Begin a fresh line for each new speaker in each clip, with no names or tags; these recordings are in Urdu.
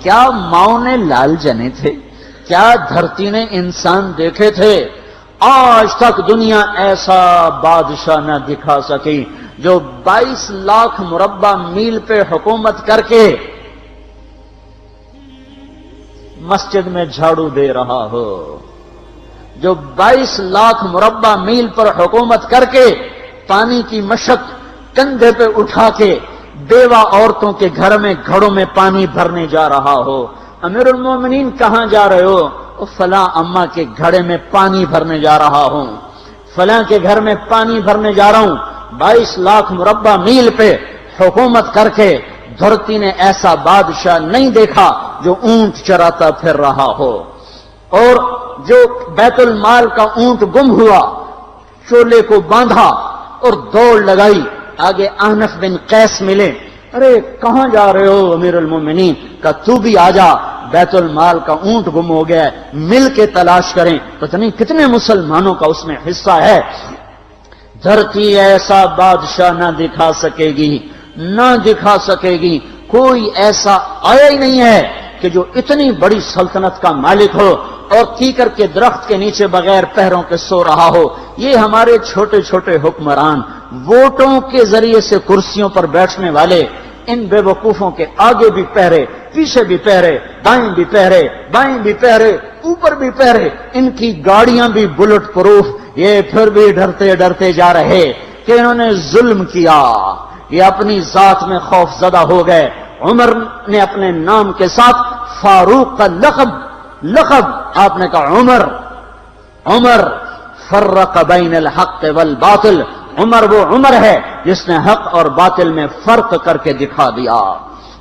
کیا ماؤں نے لال جنے تھے؟ کیا دھرتی نے انسان دیکھے تھے؟ آج تک دنیا ایسا بادشاہ نہ دکھا سکی جو 22 لاکھ مربع میل پہ حکومت کر کے مسجد میں جھاڑو دے رہا ہو، جو 22 لاکھ مربع میل پر حکومت کر کے پانی کی مشق کندھے پہ اٹھا کے بیوہ عورتوں کے گھر میں گھڑوں میں پانی بھرنے جا رہا ہو۔ امیر المومنین کہاں جا رہے ہو؟ فلاں اماں کے گھڑے میں پانی بھرنے جا رہا ہوں، فلاں کے گھر میں پانی بھرنے جا رہا ہوں۔ 22 لاکھ مربع میل پہ حکومت کر کے دھرتی نے ایسا بادشاہ نہیں دیکھا جو اونٹ چراتا پھر رہا ہو، اور جو بیت المال کا اونٹ گم ہوا، چولے کو باندھا اور دوڑ لگائی، آگے احنف بن قیس ملے، ارے کہاں جا رہے ہو امیر المومنین؟ کہ تو بھی آ جا، بیت المال کا اونٹ گم ہو گیا ہے، مل کے تلاش کریں۔ پتہ نہیں کتنے مسلمانوں کا اس میں حصہ ہے۔ دھرتی ایسا بادشاہ نہ دکھا سکے گی، نہ دکھا سکے گی، کوئی ایسا آیا ہی نہیں ہے کہ جو اتنی بڑی سلطنت کا مالک ہو اور کیکر کے درخت کے نیچے بغیر پہروں کے سو رہا ہو۔ یہ ہمارے چھوٹے چھوٹے حکمران، ووٹوں کے ذریعے سے کرسیوں پر بیٹھنے والے، ان بے وقوفوں کے آگے بھی پہرے، پیچھے بھی پہرے، دائیں بھی پہرے، بائیں بھی پہرے، اوپر بھی پہرے، ان کی گاڑیاں بھی بلٹ پروف، یہ پھر بھی ڈرتے ڈرتے جا رہے کہ انہوں نے ظلم کیا، یہ اپنی ذات میں خوف زدہ ہو گئے۔ عمر نے اپنے نام کے ساتھ فاروق کا لقب آپ نے کہا عمر فرق بین الحق والباطل، عمر وہ عمر ہے جس نے حق اور باطل میں فرق کر کے دکھا دیا،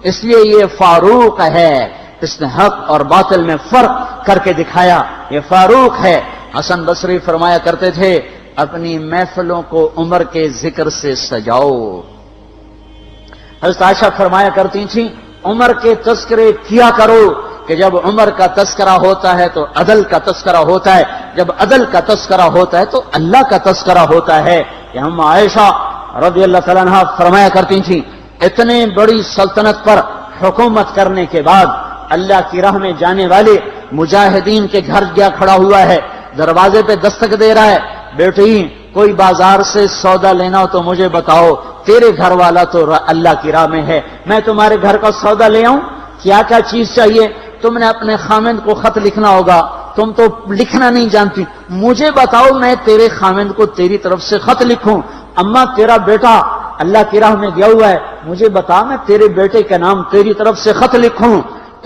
اس لیے یہ فاروق ہے، اس نے حق اور باطل میں فرق کر کے دکھایا، یہ فاروق ہے۔ حسن بصری فرمایا کرتے تھے اپنی محفلوں کو عمر کے ذکر سے سجاؤ۔ حضرت عائشہ فرمایا کرتی تھیں عمر کے تذکرے کیا کرو کہ جب عمر کا تذکرہ ہوتا ہے تو عدل کا تذکرہ ہوتا ہے، جب عدل کا تذکرہ ہوتا ہے تو اللہ کا تذکرہ ہوتا ہے۔ کہ ہم عائشہ رضی اللہ تعالیٰ عنہا فرمایا کرتی تھیں اتنے بڑی سلطنت پر حکومت کرنے کے بعد اللہ کی راہ میں جانے والے مجاہدین کے گھر گیا کھڑا ہوا ہے، دروازے پہ دستک دے رہا ہے، بیٹی کوئی بازار سے سودا لینا ہو تو مجھے بتاؤ، تیرے گھر والا تو اللہ کی راہ میں ہے، میں تمہارے گھر کا سودا لے آؤں، کیا کیا چیز چاہیے؟ تم نے اپنے خامند کو خط لکھنا ہوگا، تم تو لکھنا نہیں جانتی، مجھے بتاؤ میں تیرے خامند کو تیری طرف سے خط لکھوں۔ اما تیرا بیٹا اللہ کی راہ میں گیا ہوا ہے، مجھے بتا میں تیرے بیٹے کے نام تیری طرف سے خط لکھوں۔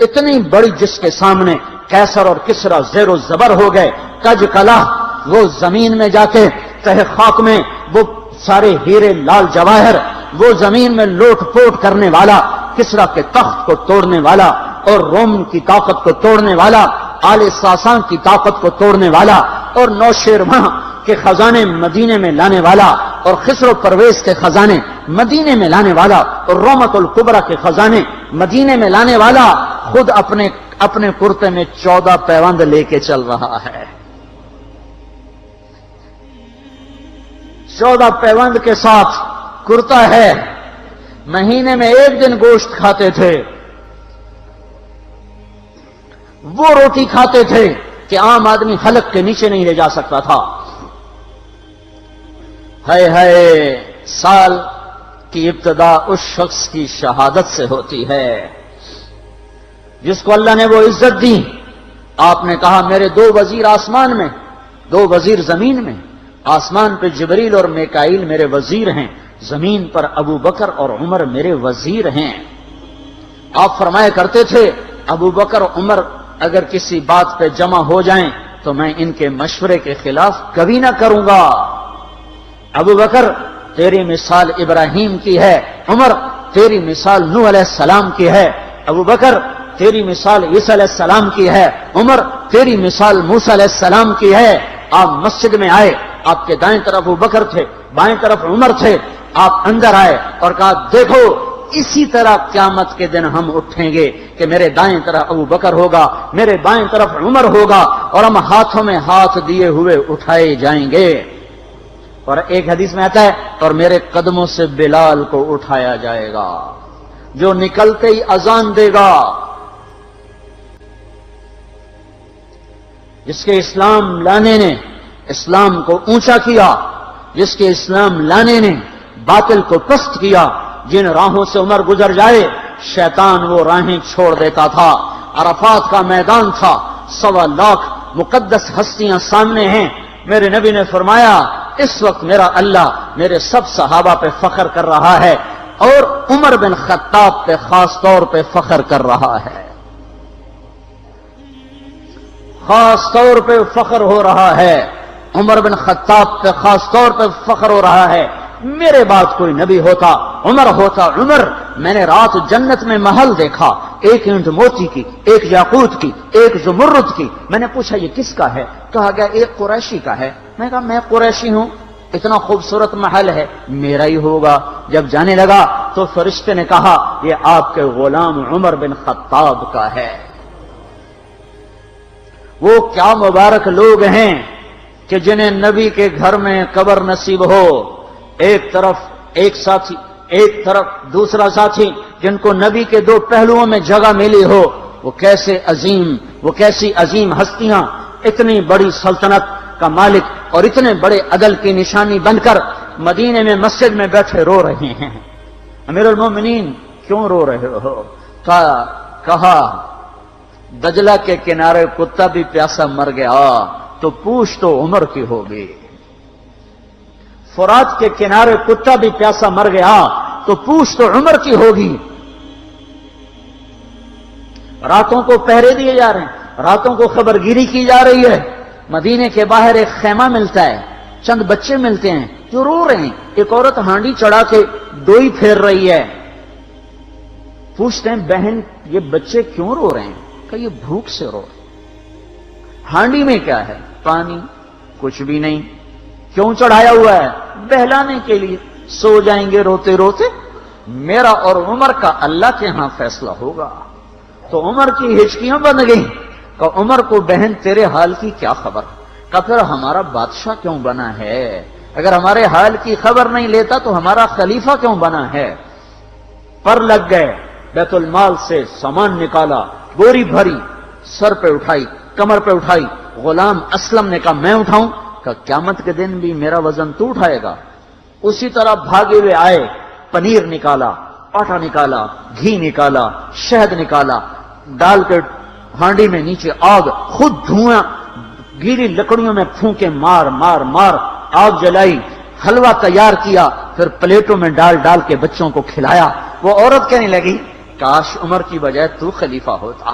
اتنی بڑی جس کے سامنے قیصر اور کسرا زیر و زبر ہو گئے، کج کلا، وہ زمین میں جا کے تہ خاک میں وہ سارے ہیرے لال جواہر، وہ زمین میں لوٹ پوٹ کرنے والا، کسرا کے تخت کو توڑنے والا اور روم کی طاقت کو توڑنے والا، آل ساسان کی طاقت کو توڑنے والا اور نوشیروان کے خزانے مدینے میں لانے والا اور خسرو پرویز کے خزانے مدینے میں لانے والا اور رومت الکبرا کے خزانے مدینے میں لانے والا خود اپنے کرتے میں 14 پیوند لے کے چل رہا ہے۔ 14 پیوند کے ساتھ کرتا ہے، مہینے میں 1 دن گوشت کھاتے تھے، وہ روٹی کھاتے تھے کہ عام آدمی حلق کے نیچے نہیں لے جا سکتا تھا۔ ہے سال کی ابتدا اس شخص کی شہادت سے ہوتی ہے جس کو اللہ نے وہ عزت دی۔ آپ نے کہا میرے 2 وزیر آسمان میں، 2 وزیر زمین میں، آسمان پہ جبریل اور میکائیل میرے وزیر ہیں، زمین پر ابو بکر اور عمر میرے وزیر ہیں۔ آپ فرمایا کرتے تھے ابو بکر عمر اگر کسی بات پہ جمع ہو جائیں تو میں ان کے مشورے کے خلاف کبھی نہ کروں گا۔ ابو بکر تیری مثال ابراہیم کی ہے، عمر تیری مثال نوح علیہ السلام کی ہے، ابو بکر تیری مثال عیسیٰ علیہ السلام کی ہے، عمر تیری مثال موسیٰ علیہ السلام کی ہے۔ آپ مسجد میں آئے، آپ کے دائیں طرف ابو بکر تھے، بائیں طرف عمر تھے، آپ اندر آئے اور کہا دیکھو اسی طرح قیامت کے دن ہم اٹھیں گے کہ میرے دائیں طرف ابو بکر ہوگا، میرے بائیں طرف عمر ہوگا اور ہم ہاتھوں میں ہاتھ دیے ہوئے اٹھائے جائیں گے۔ اور ایک حدیث میں آتا ہے اور میرے قدموں سے بلال کو اٹھایا جائے گا جو نکلتے ہی اذان دے گا، جس کے اسلام لانے نے اسلام کو اونچا کیا، جس کے اسلام لانے نے باطل کو پست کیا، جن راہوں سے عمر گزر جائے شیطان وہ راہیں چھوڑ دیتا تھا۔ عرفات کا میدان تھا، 1.25 لاکھ مقدس ہستیاں سامنے ہیں۔ میرے نبی نے فرمایا اس وقت میرا اللہ میرے سب صحابہ پہ فخر کر رہا ہے اور عمر بن خطاب پہ خاص طور پہ فخر کر رہا ہے، خاص طور پہ فخر ہو رہا ہے، عمر بن خطاب پہ خاص طور پہ فخر ہو رہا ہے۔ میرے بعد کوئی نبی ہوتا عمر ہوتا۔ عمر، میں نے رات جنت میں محل دیکھا، ایک اینٹ موتی کی، ایک یاقوت کی، ایک زمرد کی۔ میں نے پوچھا یہ کس کا ہے؟ کہا گیا ایک قریشی کا ہے۔ میں کہا میں قریشی ہوں، اتنا خوبصورت محل ہے، میرا ہی ہوگا۔ جب جانے لگا تو فرشتے نے کہا یہ آپ کے غلام عمر بن خطاب کا ہے۔ وہ کیا مبارک لوگ ہیں کہ جنہیں نبی کے گھر میں قبر نصیب ہو، ایک طرف ایک ساتھی، ایک طرف دوسرا ساتھی، جن کو نبی کے دو پہلوؤں میں جگہ ملی ہو۔ وہ کیسی عظیم ہستیاں، اتنی بڑی سلطنت کا مالک اور اتنے بڑے عدل کی نشانی بن کر مدینے میں مسجد میں بیٹھے رو رہے ہیں۔ امیر المومنین کیوں رو رہے ہو؟ کہا دجلہ کے کنارے کتا بھی پیاسا مر گیا تو پوچھ تو عمر کی ہوگی، فرات کے کنارے کتا بھی پیاسا مر گیا تو پوچھ تو عمر کی ہوگی۔ راتوں کو پہرے دیے جا رہے ہیں، راتوں کو خبرگیری کی جا رہی ہے۔ مدینے کے باہر ایک خیمہ ملتا ہے، چند بچے ملتے ہیں جو رو رہے ہیں۔ ایک عورت ہانڈی چڑھا کے ڈوئی پھیر رہی ہے۔ پوچھتے ہیں بہن یہ بچے کیوں رو رہے ہیں؟ کہ یہ بھوک سے رو رہے ہیں۔ ہانڈی میں کیا ہے؟ پانی، کچھ بھی نہیں۔ کیوں چڑھایا ہوا ہے؟ بہلانے کے لیے۔ سو جائیں گے روتے روتے، میرا اور عمر کا اللہ کے ہاں فیصلہ ہوگا۔ تو عمر کی ہچکیاں بن گئیں کہ عمر کو بہن تیرے حال کی کیا خبر؟ کہ پھر ہمارا بادشاہ کیوں بنا ہے؟ اگر ہمارے حال کی خبر نہیں لیتا تو ہمارا خلیفہ کیوں بنا ہے؟ پر لگ گئے، بیت المال سے سامان نکالا، بوری بھری، سر پہ اٹھائی، کمر پہ اٹھائی۔ غلام اسلم نے کہا میں اٹھاؤں؟ کہ قیامت کے دن بھی میرا وزن تو اٹھائے گا۔ اسی طرح بھاگے ہوئے آئے، پنیر نکالا، آٹا نکالا، گھی نکالا، شہد نکالا، ڈال کے ہانڈی میں نیچے آگ، خود دھواں، گیلی لکڑیوں میں پھونکے مار مار مار آگ جلائی، حلوہ تیار کیا، پھر پلیٹوں میں ڈال ڈال کے بچوں کو کھلایا۔ وہ عورت کہنے لگی کاش عمر کی بجائے تو خلیفہ ہوتا۔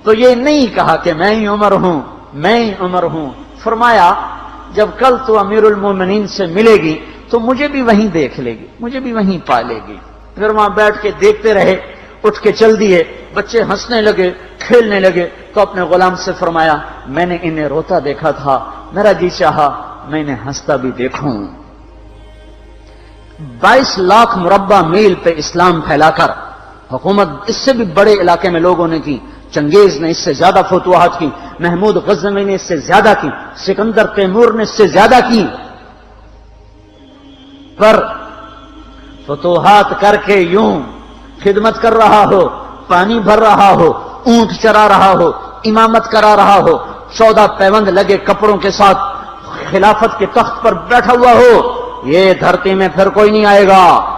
تو یہ نہیں کہا کہ میں ہی عمر ہوں، میں ہی عمر ہوں۔ فرمایا جب کل تو امیر المومنین سے ملے گی تو مجھے بھی وہیں دیکھ لے گی، مجھے بھی وہیں پا لے گی۔ پھر وہاں بیٹھ کے دیکھتے رہے، اٹھ کے چل دیے۔ بچے ہنسنے لگے، کھیلنے لگے، تو اپنے غلام سے فرمایا میں نے انہیں روتا دیکھا تھا، میرا جی چاہا میں انہیں ہنستا بھی دیکھوں۔ 22 لاکھ مربع میل پہ اسلام پھیلا کر حکومت اس سے بھی بڑے علاقے میں لوگوں نے کی۔ چنگیز نے اس سے زیادہ فتوحات کی، محمود غزنوی نے اس سے زیادہ کی، سکندر تیمور نے اس سے زیادہ کی۔ پر فتوحات کر کے یوں خدمت کر رہا ہو، پانی بھر رہا ہو، اونٹ چرا رہا ہو، امامت کرا رہا ہو، 14 پیوند لگے کپڑوں کے ساتھ خلافت کے تخت پر بیٹھا ہوا ہو، یہ دھرتی میں پھر کوئی نہیں آئے گا۔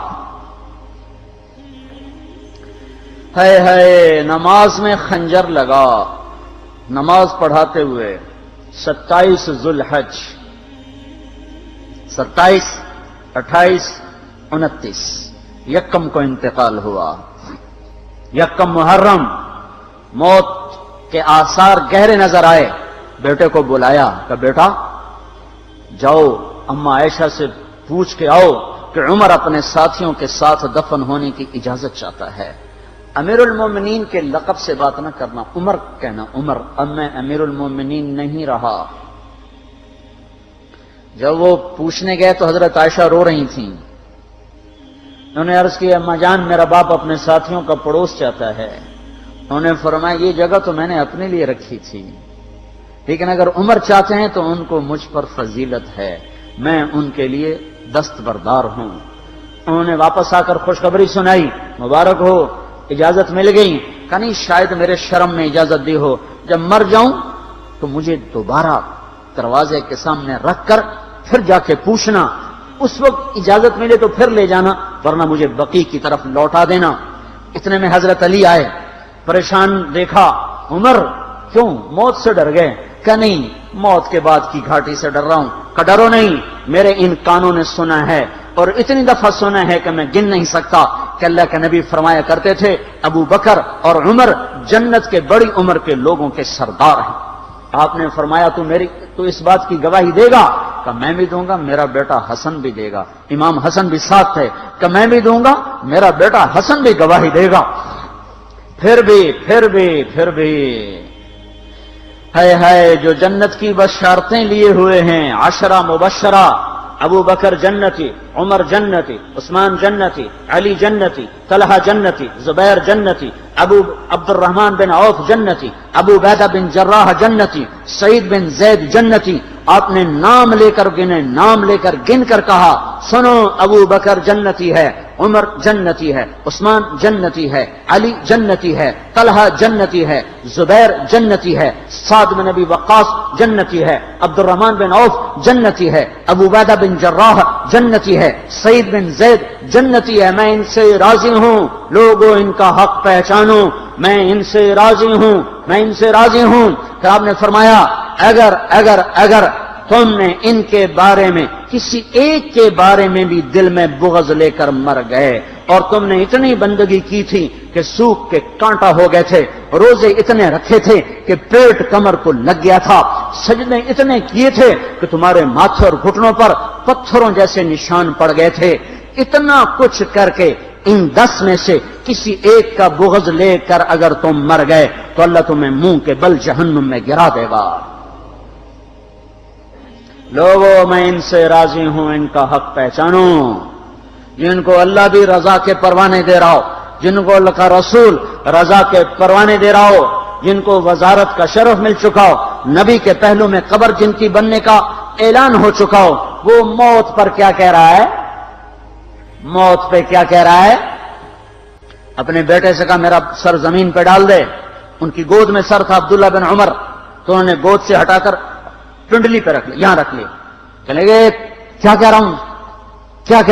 ہے نماز میں خنجر لگا، نماز پڑھاتے ہوئے 27 ذوالحج، 27، 28، 29 یکم کو انتقال ہوا۔ یکم محرم موت کے آثار گہرے نظر آئے۔ بیٹے کو بلایا کہ بیٹا جاؤ اما عائشہ سے پوچھ کے آؤ کہ عمر اپنے ساتھیوں کے ساتھ دفن ہونے کی اجازت چاہتا ہے۔ امیر المومنین کے لقب سے بات نہ کرنا، عمر کہنا، عمر، اب میں امیر المومنین نہیں رہا۔ جب وہ پوچھنے گئے تو حضرت عائشہ رو رہی تھیں۔ انہوں نے عرض کی اما جان میرا باپ اپنے ساتھیوں کا پڑوس چاہتا ہے۔ انہوں نے فرمایا یہ جگہ تو میں نے اپنے لیے رکھی تھی، لیکن اگر عمر چاہتے ہیں تو ان کو مجھ پر فضیلت ہے، میں ان کے لیے دستبردار ہوں۔ انہوں نے واپس آ کر خوشخبری سنائی، مبارک ہو اجازت مل گئی۔ کہ نہیں شاید میرے شرم میں اجازت دی ہو، جب مر جاؤں تو تو مجھے دوبارہ دروازے کے سامنے رکھ کر پھر جا کے پوچھنا، اس وقت اجازت ملے تو پھر لے جانا، ورنہ مجھے بقیع کی طرف لوٹا دینا۔ اتنے میں حضرت علی آئے، پریشان دیکھا، عمر کیوں موت سے ڈر گئے؟ کہ نہیں، موت کے بعد کی گھاٹی سے ڈر رہا ہوں۔ کہ ڈرو نہیں، میرے ان کانوں نے سنا ہے اور اتنی دفعہ سنا ہے کہ میں گن نہیں سکتا کہ اللہ کے نبی فرمایا کرتے تھے ابو بکر اور عمر جنت کے بڑی عمر کے لوگوں کے سردار ہیں۔ آپ نے فرمایا تو اس بات کی گواہی دے گا؟ کہ میں بھی دوں گا، میرا بیٹا حسن بھی دے گا۔ امام حسن بھی ساتھ تھے۔ کہ میں بھی دوں گا، میرا بیٹا حسن بھی گواہی دے گا۔ پھر بھی ہے جو جنت کی بشارتیں لیے ہوئے ہیں، 10 مبشرہ، ابو بکر جنتی، عمر جنتی، عثمان جنتی، علی جنتی، طلحہ جنتی، زبیر جنتی، ابو عبد الرحمن بن عوف جنتی، ابو عبیدہ بن جراح جنتی، سعید بن زید جنتی۔ آپ نے نام لے کر گنے، نام لے کر گن کر کہا، سنو ابو بکر جنتی ہے، عمر جنتی ہے، عثمان جنتی ہے، علی جنتی ہے، طلحہ جنتی ہے، زبیر جنتی ہے، سعد بن ابی وقاص جنتی ہے، عبد الرحمن بن عوف جنتی ہے، ابو عبیدہ بن جراح جنتی ہے، سعید بن زید جنتی ہے۔ میں ان سے راضی ہوں، لوگوں ان کا حق پہچانو، میں ان سے راضی ہوں، میں ان سے راضی ہوں۔ پھر آپ نے فرمایا اگر تم نے ان کے بارے میں کسی ایک کے بارے میں بھی دل میں بغض لے کر مر گئے، اور تم نے اتنی بندگی کی تھی کہ سوکھ کے کانٹا ہو گئے تھے، روزے اتنے رکھے تھے کہ پیٹ کمر کو لگ گیا تھا، سجدے اتنے کیے تھے کہ تمہارے ماتھے اور گھٹنوں پر پتھروں جیسے نشان پڑ گئے تھے، اتنا کچھ کر کے ان 10 میں سے کسی ایک کا بغض لے کر اگر تم مر گئے تو اللہ تمہیں منہ کے بل جہنم میں گرا دے گا۔ لوگوں میں ان سے راضی ہوں، ان کا حق پہچانو، جن کو اللہ بھی رضا کے پروانے دے رہا ہو، جن کو اللہ کا رسول رضا کے پروانے دے رہا ہو، جن کو وزارت کا شرف مل چکا ہو، نبی کے پہلو میں قبر جن کی بننے کا اعلان ہو چکا ہو، وہ موت پر کیا کہہ رہا ہے؟ موت پہ کیا کہہ رہا ہے؟ اپنے بیٹے سے کہا میرا سر زمین پہ ڈال دے۔ ان کی گود میں سر تھا عبداللہ بن عمر، تو انہوں نے گود سے ہٹا کر پنڈلی پہ رکھ لیا، یہاں رکھ لیا۔ چلے گئے، کیا کہہ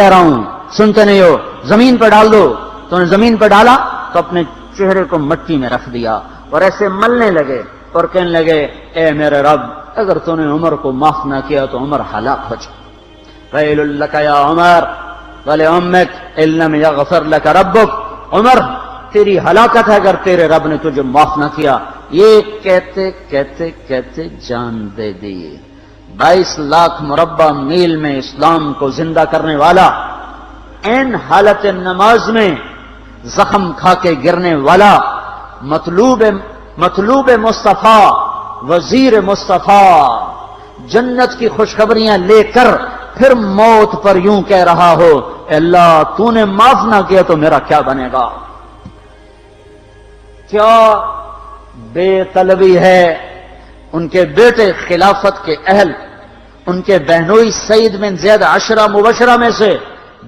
رہا ہوں سنتے نہیں ہو، زمین پہ ڈال دو۔ تو انہوں نے زمین پہ ڈالا تو اپنے چہرے کو مٹی میں رکھ دیا اور ایسے ملنے لگے اور کہنے لگے اے میرے رب، اگر تو نے عمر کو معاف نہ کیا تو عمر ہلاک ہو جائے۔ ویل لک یا عمر ولامک ان لم یغفر لک ربک، عمر تیری ہلاکت ہے اگر تیرے رب نے تجھے معاف نہ کیا۔ یہ کہتے کہتے کہتے جان دے دی۔ 22 لاکھ مربع میل میں اسلام کو زندہ کرنے والا، این حالت نماز میں زخم کھا کے گرنے والا، مطلوب مصطفیٰ، وزیر مصطفیٰ، جنت کی خوشخبریاں لے کر پھر موت پر یوں کہہ رہا ہو اے اللہ تو نے معاف نہ کیا تو میرا کیا بنے گا؟ کیا بے طلبی ہے۔ ان کے بیٹے خلافت کے اہل، ان کے بہنوئی سعید بن زید 10 مبشرہ میں سے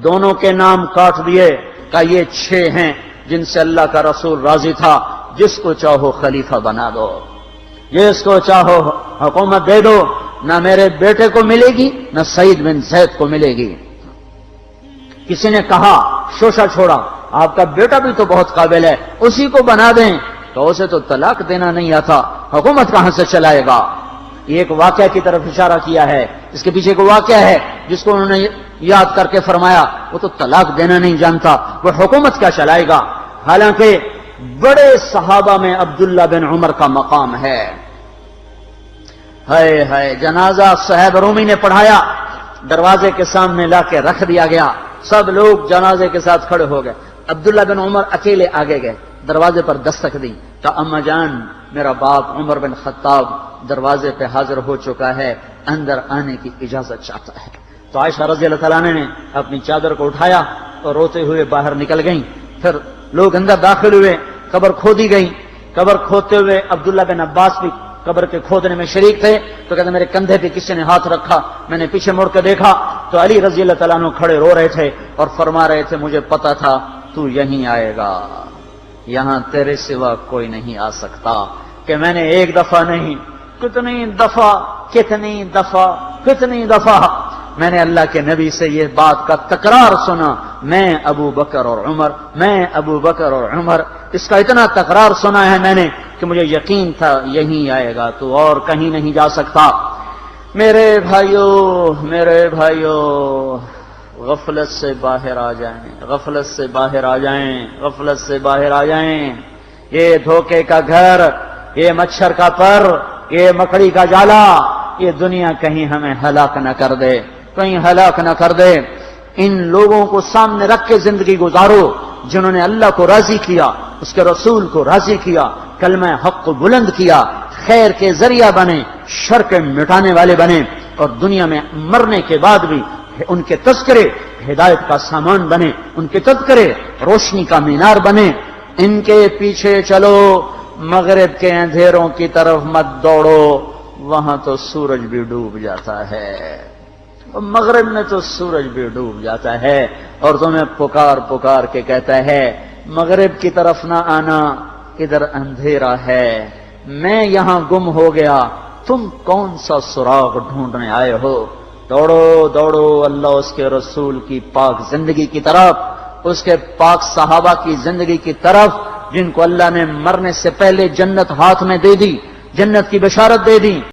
دونوں کے نام کاٹ دیے، کہ یہ 6 ہیں جن سے اللہ کا رسول راضی تھا، جس کو چاہو خلیفہ بنا دو، جس کو چاہو حکومت دے دو، نہ میرے بیٹے کو ملے گی نہ سعید بن زید کو ملے گی۔ کسی نے کہا شوشہ چھوڑا، آپ کا بیٹا بھی تو بہت قابل ہے، اسی کو بنا دیں۔ تو اسے تو طلاق دینا نہیں آتا، حکومت کہاں سے چلائے گا؟ یہ ایک واقعہ کی طرف اشارہ کیا ہے، اس کے پیچھے ایک واقعہ ہے جس کو انہوں نے یاد کر کے فرمایا وہ تو طلاق دینا نہیں جانتا، وہ حکومت کیا چلائے گا؟ حالانکہ بڑے صحابہ میں عبداللہ بن عمر کا مقام ہے۔ ہے جنازہ صہیب رومی نے پڑھایا، دروازے کے سامنے لا کے رکھ دیا گیا، سب لوگ جنازے کے ساتھ کھڑے ہو گئے، عبداللہ بن عمر اکیلے آگے گئے، دروازے پر دستک دی تو اما جان میرا باپ عمر بن خطاب دروازے پہ حاضر ہو چکا ہے، اندر آنے کی اجازت چاہتا ہے۔ تو عائشہ رضی اللہ تعالیٰ نے اپنی چادر کو اٹھایا اور روتے ہوئے باہر نکل گئیں۔ پھر لوگ اندر داخل ہوئے، قبر کھودی گئی، قبر کھودتے ہوئے عبداللہ بن عباس بھی قبر کے کھودنے میں شریک تھے، تو کہتے میرے کندھے پہ کسی نے ہاتھ رکھا، میں نے پیچھے مڑ کے دیکھا تو علی رضی اللہ تعالیٰ عنہ کھڑے رو رہے تھے اور فرما رہے تھے مجھے پتا تھا تو یہیں آئے گا، یہاں تیرے سوا کوئی نہیں آ سکتا، کہ میں نے ایک دفعہ نہیں کتنی دفعہ میں نے اللہ کے نبی سے یہ بات کا تکرار سنا، میں ابو بکر اور عمر، اس کا اتنا تکرار سنا ہے میں نے کہ مجھے یقین تھا یہیں آئے گا، تو اور کہیں نہیں جا سکتا۔ میرے بھائیو غفلت سے باہر آ جائیں، یہ دھوکے کا گھر، یہ مچھر کا پر، یہ مکڑی کا جالا، یہ دنیا کہیں ہمیں ہلاک نہ کر دے۔ ان لوگوں کو سامنے رکھ کے زندگی گزارو جنہوں نے اللہ کو راضی کیا، اس کے رسول کو راضی کیا، کلمہ حق کو بلند کیا، خیر کے ذریعہ بنے، شر کے مٹانے والے بنے، اور دنیا میں مرنے کے بعد بھی ان کے تذکرے ہدایت کا سامان بنے، ان کے تذکرے روشنی کا مینار بنے۔ ان کے پیچھے چلو، مغرب کے اندھیروں کی طرف مت دوڑو، وہاں تو سورج بھی ڈوب جاتا ہے، مغرب میں تو سورج بھی ڈوب جاتا ہے، اور تمہیں پکار کے کہتا ہے مغرب کی طرف نہ آنا، ادھر اندھیرا ہے، میں یہاں گم ہو گیا، تم کون سا سراغ ڈھونڈنے آئے ہو؟ دوڑو اللہ اس کے رسول کی پاک زندگی کی طرف، اس کے پاک صحابہ کی زندگی کی طرف، جن کو اللہ نے مرنے سے پہلے جنت ہاتھ میں دے دی، جنت کی بشارت دے دی۔